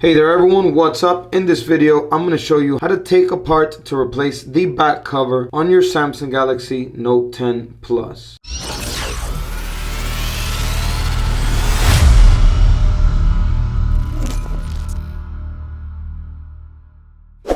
Hey there everyone, what's up? In this video, I'm going to show you how to take apart to replace the back cover on your Samsung Galaxy Note 10 Plus.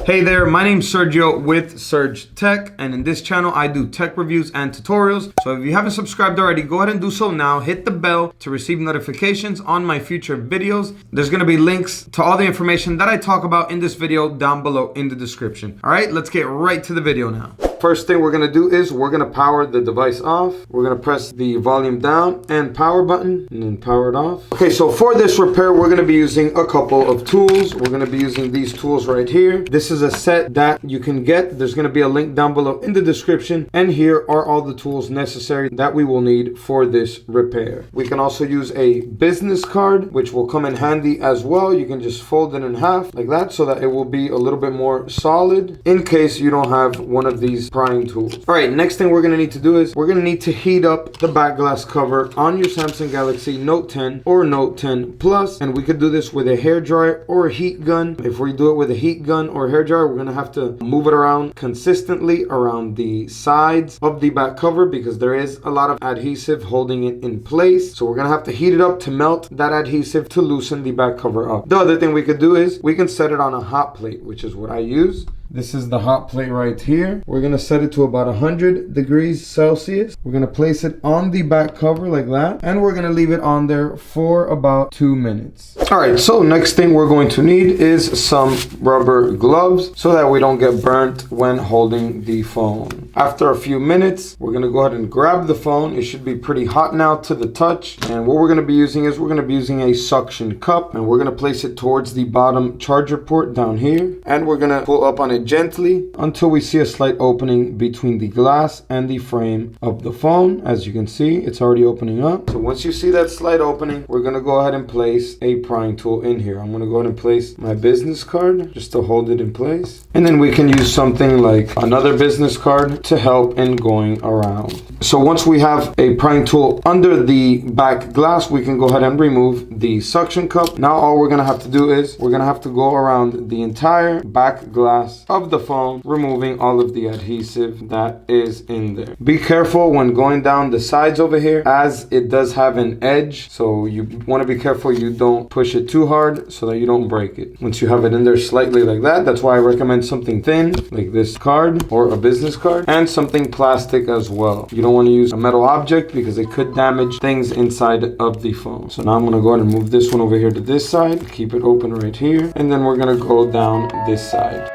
Hey there, my name's Sergio with Serge Tech, and in this channel I do tech reviews and tutorials. So if you haven't subscribed already, go ahead and do so now. Hit the bell to receive notifications on my future videos. There's going to be links to all the information that I talk about in this video down below in the description. All right, let's get right to the video now. First thing we're going to do is we're going to power the device off. We're going to press the volume down and power button and then power it off. Okay, so for this repair, we're going to be using a couple of tools. We're going to be using these tools right here. This is a set that you can get. There's going to be a link down below in the description. And here are all the tools necessary that we will need for this repair. We can also use a business card, which will come in handy as well. You can just fold it in half like that so that it will be a little bit more solid in case you don't have one of these prying tools. All right, next thing we're going to need to do is we're going to need to heat up the back glass cover on your Samsung Galaxy Note 10 or Note 10 Plus, and we could do this with a hair dryer or a heat gun. If we do it with a heat gun or a hair dryer, we're going to have to move it around consistently around the sides of the back cover because there is a lot of adhesive holding it in place. So we're going to have to heat it up to melt that adhesive to loosen the back cover up. The other thing we could do is we can set it on a hot plate, which is what I use. This is the hot plate right here. We're going to set it to about 100 degrees Celsius. We're going to place it on the back cover like that. And we're going to leave it on there for about 2 minutes. All right, so next thing we're going to need is some rubber gloves so that we don't get burnt when holding the phone. After a few minutes, we're going to go ahead and grab the phone. It should be pretty hot now to the touch. And what we're going to be using is we're going to be using a suction cup. And we're going to place it towards the bottom charger port down here. And we're going to pull up on it gently until we see a slight opening between the glass and the frame of the phone. As you can see, it's already opening up. So once you see that slight opening, we're going to go ahead and place a prying tool in here. I'm going to go ahead and place my business card just to hold it in place. And then we can use something like another business card to help in going around. So once we have a prying tool under the back glass, we can go ahead and remove the suction cup. Now all we're going to have to do is we're going to have to go around the entire back glass of the phone, removing all of the adhesive that is in there. Be careful when going down the sides over here, as it does have an edge, so you want to be careful you don't push it too hard so that you don't break it. Once you have it in there slightly like that, that's why I recommend something thin like this card or a business card, and something plastic as well. You don't want to use a metal object because it could damage things inside of the phone. So now I'm going to go ahead and move this one over here to this side, keep it open right here, and then we're going to go down this side.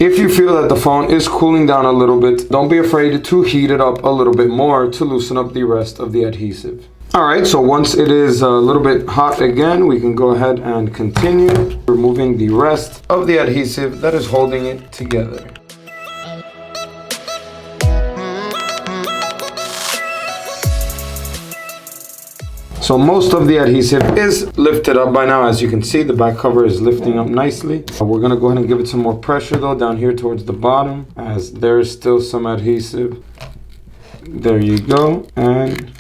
If you feel that the phone is cooling down a little bit, don't be afraid to heat it up a little bit more to loosen up the rest of the adhesive. Alright, so once it is a little bit hot again, we can go ahead and continue removing the rest of the adhesive that is holding it together. So most of the adhesive is lifted up by now. As you can see, the back cover is lifting up nicely. We're going to go ahead and give it some more pressure though down here towards the bottom, as there is still some adhesive. There you go. And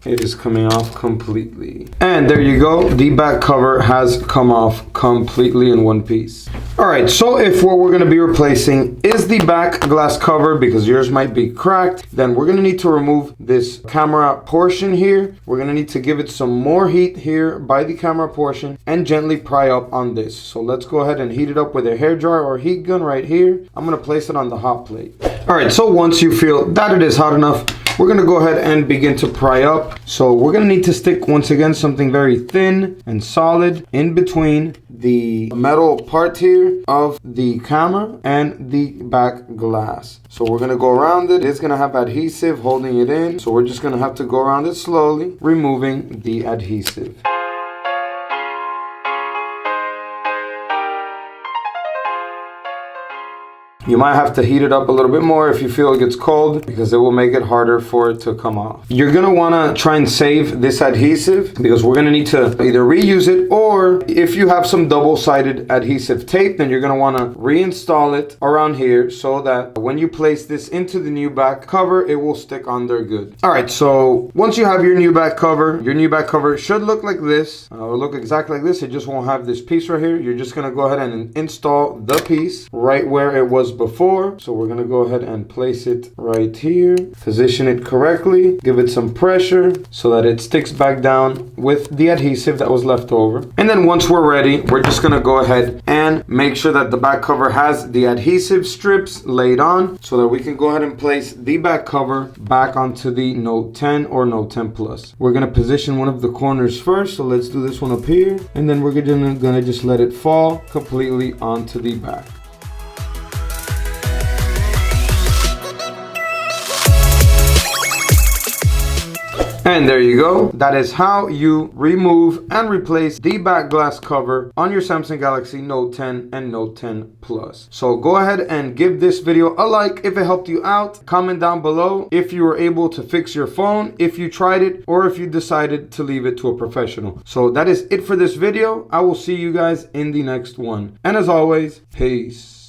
it is coming off completely. And there you go. The back cover has come off completely in one piece. Alright, so if what we're going to be replacing is the back glass cover because yours might be cracked, then we're going to need to remove this camera portion here. We're going to need to give it some more heat here by the camera portion and gently pry up on this. So let's go ahead and heat it up with a hairdryer or heat gun right here. I'm going to place it on the hot plate. Alright, so once you feel that it is hot enough, we're going to go ahead and begin to pry up. So we're going to need to stick once again something very thin and solid in between the metal part here of the camera and the back glass. So we're going to go around it. It's going to have adhesive holding it in. So we're just going to have to go around it slowly, removing the adhesive. You might have to heat it up a little bit more if you feel it gets cold, because it will make it harder for it to come off. You're gonna wanna try and save this adhesive, because we're gonna need to either reuse it, or if you have some double-sided adhesive tape, then you're gonna wanna reinstall it around here so that when you place this into the new back cover, it will stick on there good. All right, so once you have your new back cover should look like this. It'll look exactly like this. It just won't have this piece right here. You're just gonna go ahead and install the piece right where it was before. So we're gonna go ahead and place it right here, position it correctly, give it some pressure so that it sticks back down with the adhesive that was left over. And then once we're ready, we're just gonna go ahead and make sure that the back cover has the adhesive strips laid on so that we can go ahead and place the back cover back onto the Note 10 or Note 10 Plus. We're gonna position one of the corners first, so let's do this one up here, and then we're gonna just let it fall completely onto the back. And there you go. That is how you remove and replace the back glass cover on your Samsung Galaxy Note 10 and Note 10 Plus. So go ahead and give this video a like if it helped you out. Comment down below if you were able to fix your phone, if you tried it, or if you decided to leave it to a professional. So that is it for this video. I will see you guys in the next one. And as always, peace.